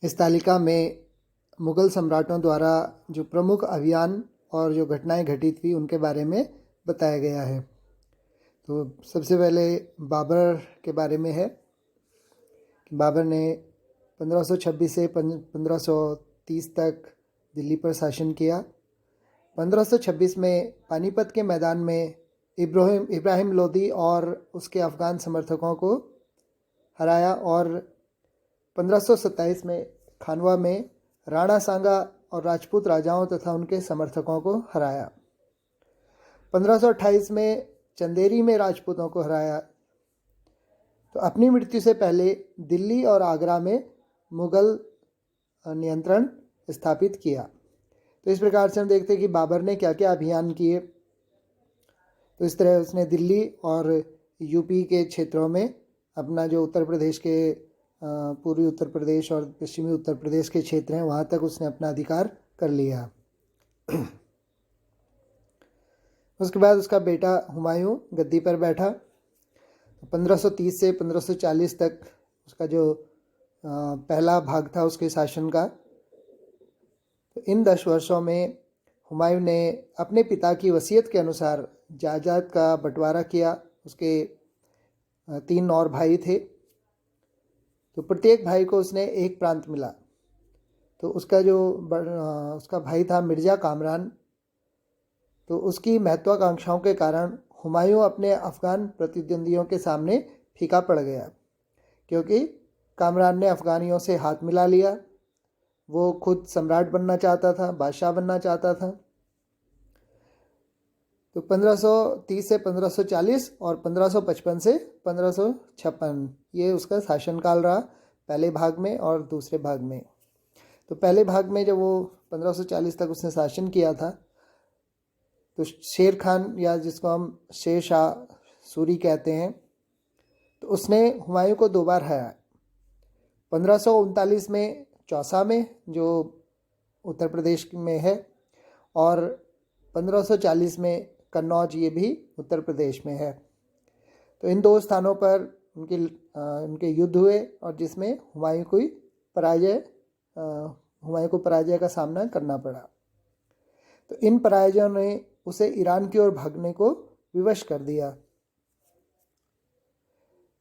इस तालिका में मुग़ल सम्राटों द्वारा जो प्रमुख अभियान और जो घटनाएं घटित हुई उनके बारे में बताया गया है। तो सबसे पहले बाबर के बारे में है कि बाबर ने 1526 से 1530 तक दिल्ली पर शासन किया। 1526 में पानीपत के मैदान में इब्राहिम लोदी और उसके अफ़गान समर्थकों को हराया और 1527 में खानवा में राणा सांगा और राजपूत राजाओं तथा उनके समर्थकों को हराया। 1528 में चंदेरी में राजपूतों को हराया। तो अपनी मृत्यु से पहले दिल्ली और आगरा में मुग़ल नियंत्रण स्थापित किया। तो इस प्रकार से हम देखते हैं कि बाबर ने क्या क्या अभियान किए। तो इस तरह उसने दिल्ली और यूपी के क्षेत्रों में अपना जो उत्तर प्रदेश के पूर्वी उत्तर प्रदेश और पश्चिमी उत्तर प्रदेश के क्षेत्र हैं वहाँ तक उसने अपना अधिकार कर लिया। उसके बाद उसका बेटा हुमायूं गद्दी पर बैठा। 1530 से 1540 तक उसका जो पहला भाग था उसके शासन का। तो इन 10 वर्षों में हुमायूं ने अपने पिता की वसीयत के अनुसार जायदाद का बंटवारा किया। उसके 3 और भाई थे, तो प्रत्येक भाई को उसने एक प्रांत मिला। तो उसका भाई था मिर्ज़ा कामरान। तो उसकी महत्वाकांक्षाओं के कारण हुमायूं अपने अफ़गान प्रतिद्वंदियों के सामने फीका पड़ गया, क्योंकि कामरान ने अफ़गानियों से हाथ मिला लिया। वो खुद सम्राट बनना चाहता था, बादशाह बनना चाहता था। तो 1530 से 1540 और 1555 से 1556 ये उसका शासनकाल रहा, पहले भाग में और दूसरे भाग में। तो पहले भाग में जब वो 1540 तक उसने शासन किया था, तो शेर खान या जिसको हम शेर शाह सूरी कहते हैं, तो उसने हुमायूं को 2 बार हराया। 1539 में चौसा में जो उत्तर प्रदेश में है, और 1540 में कन्नौज, ये भी उत्तर प्रदेश में है। तो इन 2 स्थानों पर उनके युद्ध हुए और जिसमें हुमायूं को पराजय का सामना करना पड़ा। तो इन पराजयों ने उसे ईरान की ओर भागने को विवश कर दिया।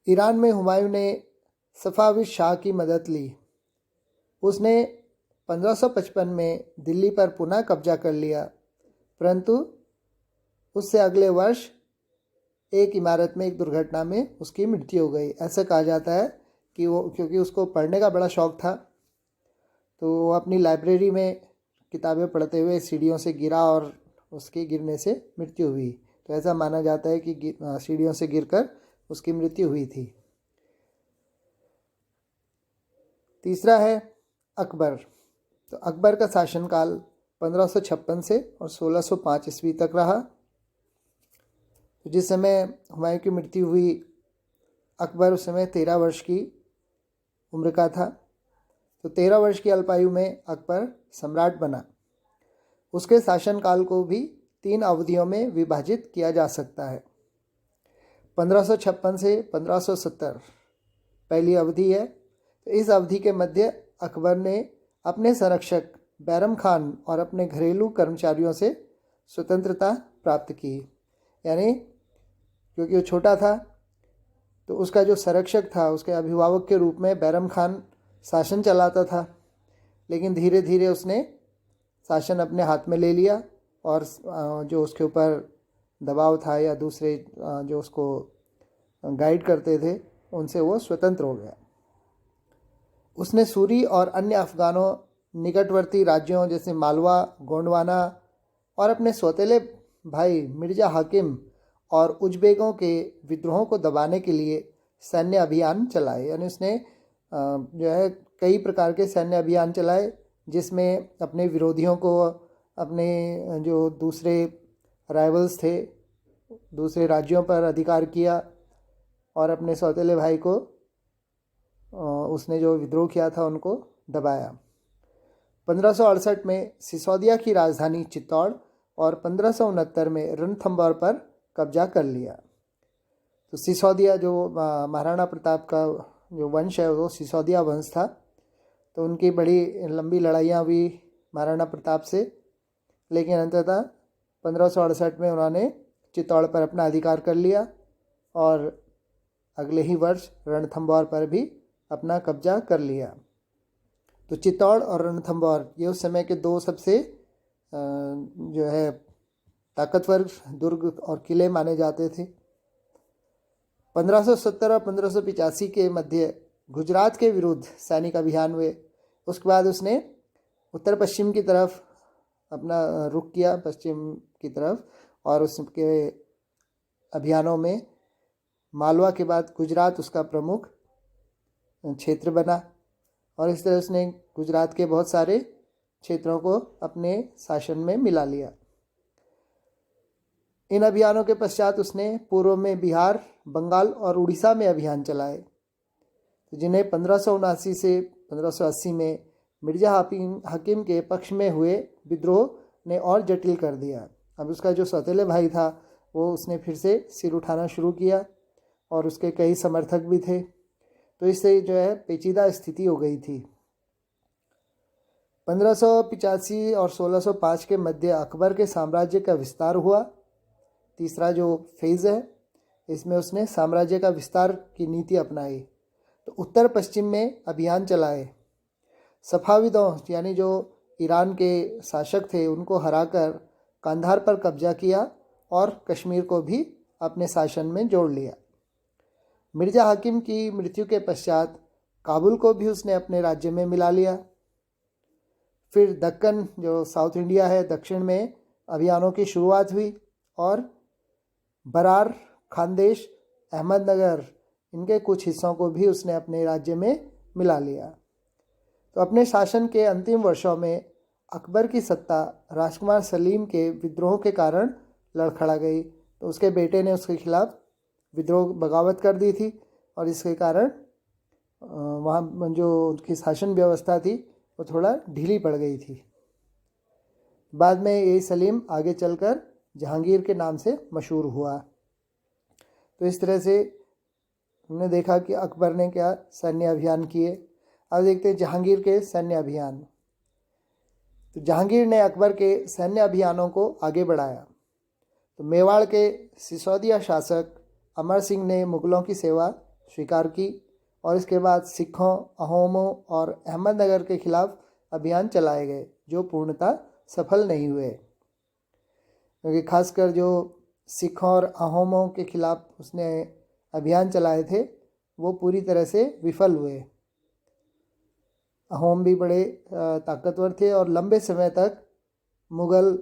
ईरान में हुमायूं ने सफ़ाविद शाह की मदद ली। उसने 1555 में दिल्ली पर पुनः कब्जा कर लिया, परंतु उससे अगले वर्ष एक इमारत में एक दुर्घटना में उसकी मृत्यु हो गई। ऐसा कहा जाता है कि वो, क्योंकि उसको पढ़ने का बड़ा शौक़ था, तो वो अपनी लाइब्रेरी में किताबें पढ़ते हुए सीढ़ियों से गिरा और उसके गिरने से मृत्यु हुई। तो ऐसा माना जाता है कि सीढ़ियों से गिरकर उसकी मृत्यु हुई थी। तीसरा है अकबर। तो अकबर का शासनकाल 1556 से और 1605 ईस्वी तक रहा। जिस समय हुमायूं की मृत्यु हुई, अकबर उस समय 13 वर्ष की उम्र का था। तो 13 वर्ष की अल्पायु में अकबर सम्राट बना। उसके शासनकाल को भी 3 अवधियों में विभाजित किया जा सकता है। 1556 से 1570 पहली अवधि है। तो इस अवधि के मध्य अकबर ने अपने संरक्षक बैरम खान और अपने घरेलू कर्मचारियों से स्वतंत्रता प्राप्त की। यानी क्योंकि वो छोटा था, तो उसका जो संरक्षक था, उसके अभिभावक के रूप में बैरम खान शासन चलाता था। लेकिन धीरे धीरे उसने शासन अपने हाथ में ले लिया और जो उसके ऊपर दबाव था या दूसरे जो उसको गाइड करते थे, उनसे वो स्वतंत्र हो गया। उसने सूरी और अन्य अफ़गानों, निकटवर्ती राज्यों जैसे मालवा, गोंडवाना और अपने सौतेले भाई मिर्ज़ा हाकिम और उज़्बेकों के विद्रोहों को दबाने के लिए सैन्य अभियान चलाए। यानी उसने जो है कई प्रकार के सैन्य अभियान चलाए, जिसमें अपने विरोधियों को, अपने जो दूसरे राइवल्स थे दूसरे राज्यों पर अधिकार किया, और अपने सौतेले भाई को उसने जो विद्रोह किया था उनको दबाया। 1568 में सिसोदिया की राजधानी चित्तौड़ और 1569 में रणथंभौर पर कब्जा कर लिया। तो सिसोदिया जो महाराणा प्रताप का जो वंश है वो सिसोदिया वंश था। तो उनकी बड़ी लंबी लड़ाइयाँ हुई महाराणा प्रताप से, लेकिन अंततः 1568 में उन्होंने चित्तौड़ पर अपना अधिकार कर लिया और अगले ही वर्ष रणथंभौर पर भी अपना कब्जा कर लिया। तो चित्तौड़ और रणथंभौर ये उस समय के दो सबसे जो है ताकतवर दुर्ग और किले माने जाते थे। 1570 और 1585 के मध्य गुजरात के विरुद्ध सैनिक अभियान हुए। उसके बाद उसने उत्तर पश्चिम की तरफ अपना रुख किया, पश्चिम की तरफ, और उसके अभियानों में मालवा के बाद गुजरात उसका प्रमुख क्षेत्र बना और इस तरह उसने गुजरात के बहुत सारे क्षेत्रों को अपने शासन में मिला लिया। इन अभियानों के पश्चात उसने पूर्व में बिहार, बंगाल और उड़ीसा में अभियान चलाए, तो जिन्हें 1579 से 1580 में मिर्जा हकीम के पक्ष में हुए विद्रोह ने और जटिल कर दिया। अब उसका जो सौतेले भाई था वो उसने फिर से सिर उठाना शुरू किया और उसके कई समर्थक भी थे, तो इससे जो है पेचीदा स्थिति हो गई थी। 1585 और 1605 के मध्य अकबर के साम्राज्य का विस्तार हुआ। तीसरा जो फेज़ है इसमें उसने साम्राज्य का विस्तार की नीति अपनाई। तो उत्तर पश्चिम में अभियान चलाए, सफाविदों यानी जो ईरान के शासक थे उनको हराकर कांधार पर कब्जा किया और कश्मीर को भी अपने शासन में जोड़ लिया। मिर्जा हाकिम की मृत्यु के पश्चात काबुल को भी उसने अपने राज्य में मिला लिया। फिर दक्कन जो साउथ इंडिया है, दक्षिण में अभियानों की शुरुआत हुई और बरार, खानदेश, अहमदनगर इनके कुछ हिस्सों को भी उसने अपने राज्य में मिला लिया। तो अपने शासन के अंतिम वर्षों में अकबर की सत्ता राजकुमार सलीम के विद्रोह के कारण लड़खड़ा गई। तो उसके बेटे ने उसके खिलाफ विद्रोह बगावत कर दी थी और इसके कारण वहाँ जो उनकी शासन व्यवस्था थी वो थोड़ा ढीली पड़ गई थी। बाद में ये सलीम आगे चलकर जहांगीर के नाम से मशहूर हुआ। तो इस तरह से हमने देखा कि अकबर ने क्या सैन्य अभियान किए। अब देखते हैं जहांगीर के सैन्य अभियान। तो जहांगीर ने अकबर के सैन्य अभियानों को आगे बढ़ाया। तो मेवाड़ के सिसोदिया शासक अमर सिंह ने मुगलों की सेवा स्वीकार की और इसके बाद सिखों, अहोमों और अहमदनगर के खिलाफ अभियान चलाए गए जो पूर्णतः सफल नहीं हुए, क्योंकि खासकर जो सिखों और अहोमों के खिलाफ उसने अभियान चलाए थे वो पूरी तरह से विफल हुए। अहोम भी बड़े ताकतवर थे और लंबे समय तक मुग़ल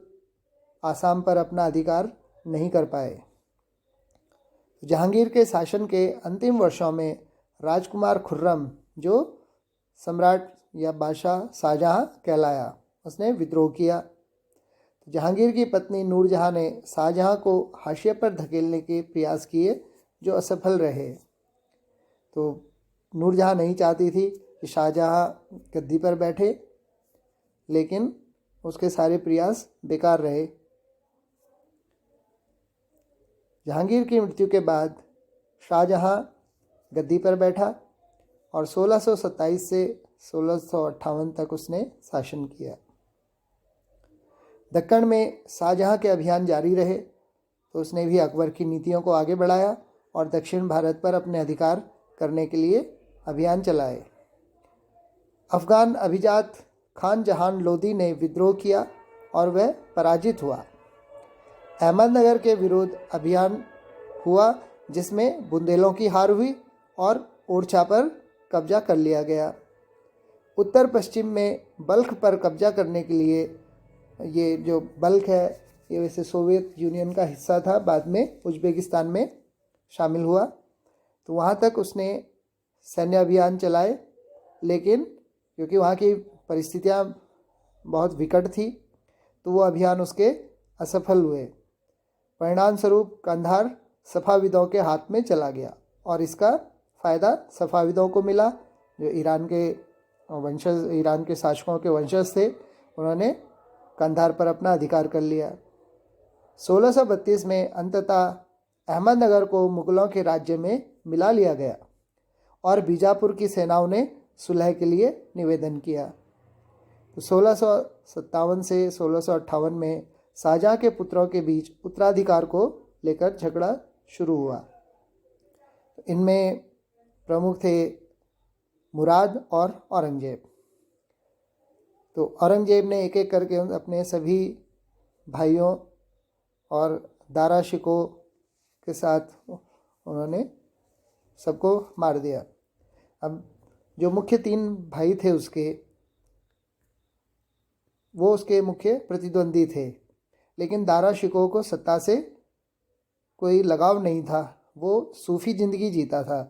आसाम पर अपना अधिकार नहीं कर पाए। जहांगीर के शासन के अंतिम वर्षों में राजकुमार खुर्रम जो सम्राट या बादशाह शाहजहां कहलाया, उसने विद्रोह किया। जहांगीर की पत्नी नूरजहां ने शाहजहां को हाशिए पर धकेलने के प्रयास किए जो असफल रहे। तो नूरजहां नहीं चाहती थी कि शाहजहां गद्दी पर बैठे, लेकिन उसके सारे प्रयास बेकार रहे। जहांगीर की मृत्यु के बाद शाहजहां गद्दी पर बैठा और 1627 से 1658 तक उसने शासन किया। दक्कन में शाहजहां के अभियान जारी रहे, तो उसने भी अकबर की नीतियों को आगे बढ़ाया और दक्षिण भारत पर अपने अधिकार करने के लिए अभियान चलाए। अफ़गान अभिजात खान जहान लोदी ने विद्रोह किया और वह पराजित हुआ। अहमदनगर के विरुद्ध अभियान हुआ जिसमें बुंदेलों की हार हुई और ओरछा पर कब्जा कर लिया गया। उत्तर पश्चिम में बल्ख पर कब्जा करने के लिए, ये जो बल्ख है ये वैसे सोवियत यूनियन का हिस्सा था, बाद में उज़्बेकिस्तान में शामिल हुआ, तो वहाँ तक उसने सैन्य अभियान चलाए, लेकिन क्योंकि वहाँ की परिस्थितियाँ बहुत विकट थी तो वो अभियान उसके असफल हुए। परिणाम स्वरूप कंधार सफ़ाविदों के हाथ में चला गया और इसका फ़ायदा सफ़ाविदों को मिला जो ईरान के शासकों के वंशज थे। उन्होंने कंधार पर अपना अधिकार कर लिया। 1632 में अंततः अहमदनगर को मुग़लों के राज्य में मिला लिया गया और बीजापुर की सेनाओं ने सुलह के लिए निवेदन किया। तो 1657 से 1658 में शाहजहाँ के पुत्रों के बीच उत्तराधिकार को लेकर झगड़ा शुरू हुआ। इनमें प्रमुख थे मुराद और औरंगजेब। तो औरंगजेब ने एक एक करके अपने सभी भाइयों और दारा शिकोह के साथ उन्होंने सबको मार दिया। अब जो मुख्य 3 भाई थे वो उसके मुख्य प्रतिद्वंदी थे, लेकिन दारा शिकोह को सत्ता से कोई लगाव नहीं था। वो सूफी ज़िंदगी जीता था,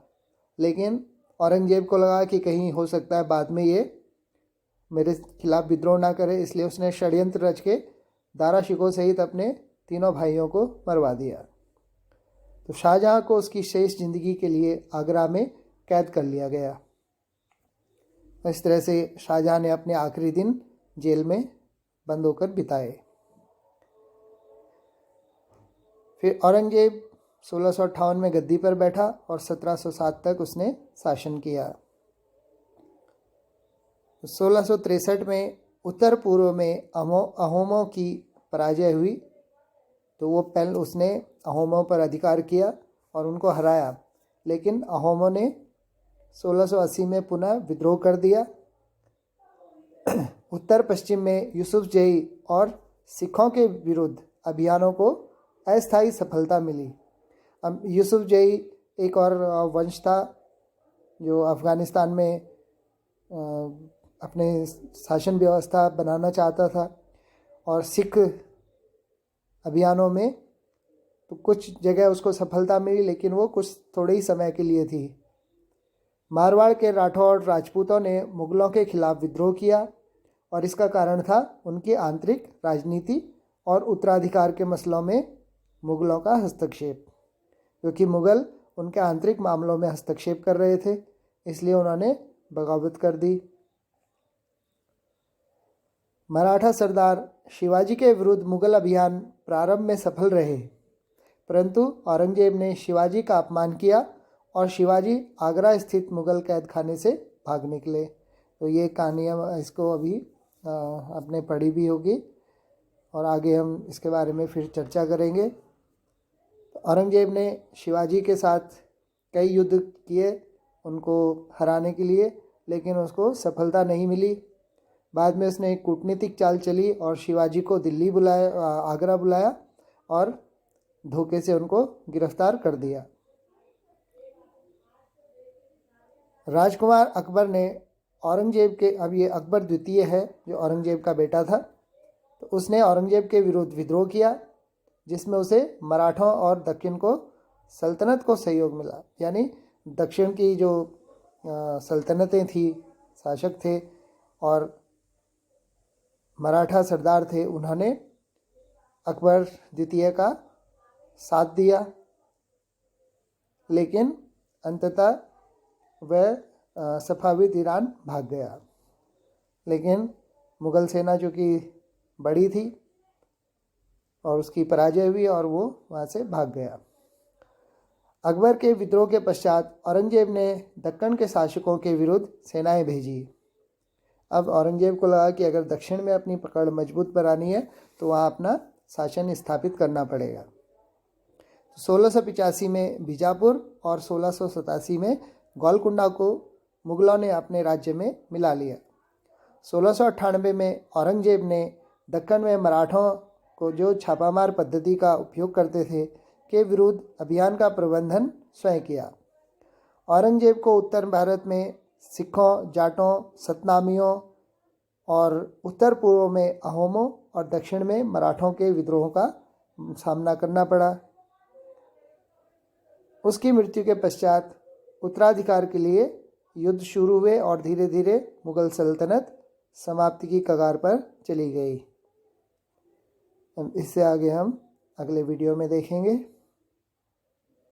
लेकिन औरंगजेब को लगा कि कहीं हो सकता है बाद में ये मेरे खिलाफ विद्रोह ना करे, इसलिए उसने षड्यंत्र रच के दारा शिकोह सहित अपने तीनों भाइयों को मरवा दिया। तो शाहजहाँ को उसकी शेष जिंदगी के लिए आगरा में कैद कर लिया गया। इस तरह से शाहजहाँ ने अपने आखिरी दिन जेल में बंद होकर बिताए। फिर औरंगजेब 1658 में गद्दी पर बैठा और 1707 तक उसने शासन किया। 1663 में उत्तर पूर्व में अहोमों की पराजय हुई, तो वो उसने अहोमों पर अधिकार किया और उनको हराया, लेकिन अहोमों ने 1680 में पुनः विद्रोह कर दिया। उत्तर पश्चिम में यूसुफजई और सिखों के विरुद्ध अभियानों को अस्थायी सफलता मिली। अब यूसुफजई एक और वंश था जो अफ़गानिस्तान में अपने शासन व्यवस्था बनाना चाहता था, और सिख अभियानों में तो कुछ जगह उसको सफलता मिली, लेकिन वो कुछ थोड़े ही समय के लिए थी। मारवाड़ के राठौड़ राजपूतों ने मुग़लों के खिलाफ विद्रोह किया, और इसका कारण था उनकी आंतरिक राजनीति और उत्तराधिकार के मसलों में मुग़लों का हस्तक्षेप, क्योंकि मुग़ल उनके आंतरिक मामलों में हस्तक्षेप कर रहे थे, इसलिए उन्होंने बगावत कर दी। मराठा सरदार शिवाजी के विरुद्ध मुग़ल अभियान प्रारंभ में सफल रहे, परंतु औरंगजेब ने शिवाजी का अपमान किया और शिवाजी आगरा स्थित मुग़ल कैद खाने से भाग निकले। तो ये कहानियाँ इसको अभी आपने पढ़ी भी होगी, और आगे हम इसके बारे में फिर चर्चा करेंगे। तो औरंगजेब ने शिवाजी के साथ कई युद्ध किए उनको हराने के लिए, लेकिन उसको सफलता नहीं मिली। बाद में उसने एक कूटनीतिक चाल चली और शिवाजी को आगरा बुलाया और धोखे से उनको गिरफ्तार कर दिया। राजकुमार अकबर ने औरंगजेब के, अब ये अकबर द्वितीय है जो औरंगजेब का बेटा था, तो उसने औरंगजेब के विरुद्ध विद्रोह किया, जिसमें उसे मराठों और दक्षिण को सल्तनत को सहयोग मिला। यानी दक्षिण की जो सल्तनतें थी, शासक थे और मराठा सरदार थे, उन्होंने अकबर द्वितीय का साथ दिया, लेकिन अंततः वह सफाविद ईरान भाग गया। लेकिन मुग़ल सेना जो कि बड़ी थी और उसकी पराजय हुई और वो वहाँ से भाग गया। अकबर के विद्रोह के पश्चात औरंगजेब ने दक्कन के शासकों के विरुद्ध सेनाएं भेजी। अब औरंगजेब को लगा कि अगर दक्षिण में अपनी पकड़ मजबूत बनानी है तो वहाँ अपना शासन स्थापित करना पड़ेगा। 1685 में बीजापुर और 1687 में गोलकुंडा को मुग़लों ने अपने राज्य में मिला लिया। 1698 में औरंगजेब ने दक्कन में मराठों को जो छापामार पद्धति का उपयोग करते थे के विरुद्ध अभियान का प्रबंधन स्वयं किया। औरंगजेब को उत्तर भारत में सिखों, जाटों, सतनामियों और उत्तर पूर्व में अहोमों और दक्षिण में मराठों के विद्रोहों का सामना करना पड़ा। उसकी मृत्यु के पश्चात उत्तराधिकार के लिए युद्ध शुरू हुए और धीरे धीरे मुग़ल सल्तनत समाप्ति की कगार पर चली गई। इससे आगे हम अगले वीडियो में देखेंगे।